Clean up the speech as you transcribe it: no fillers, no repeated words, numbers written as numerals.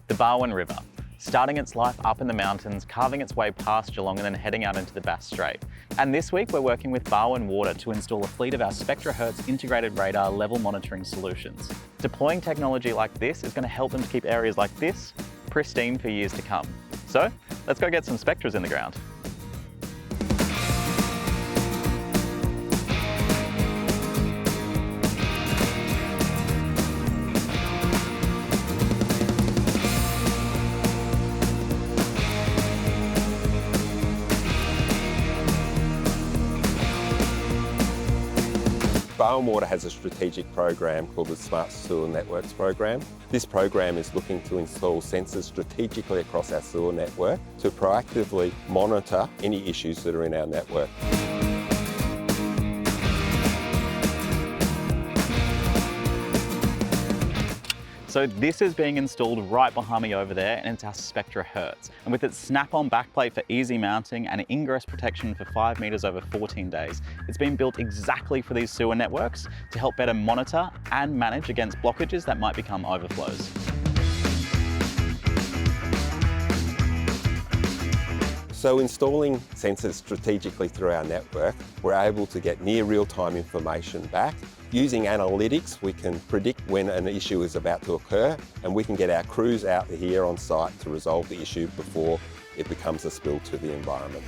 The Barwon River, starting its life up in the mountains, carving its way past Geelong and then heading out into the Bass Strait. And this week we're working with Barwon Water to install a fleet of our Spectra integrated radar level monitoring solutions. Deploying technology like this is going to help them to keep areas like this pristine for years to come. So let's go get some Spectras in the ground. Barwon Water has a strategic program called the Smart Sewer Networks program. This program is looking to install sensors strategically across our sewer network to proactively monitor any issues that are in our network. So this is being installed right behind me over there, and it's our Spectra Hertz. And with its snap-on backplate for easy mounting and ingress protection for 5 metres over 14 days, it's been built exactly for these sewer networks to help better monitor and manage against blockages that might become overflows. So installing sensors strategically through our network, we're able to get near real-time information back. Using analytics, we can predict when an issue is about to occur, and we can get our crews out here on site to resolve the issue before it becomes a spill to the environment.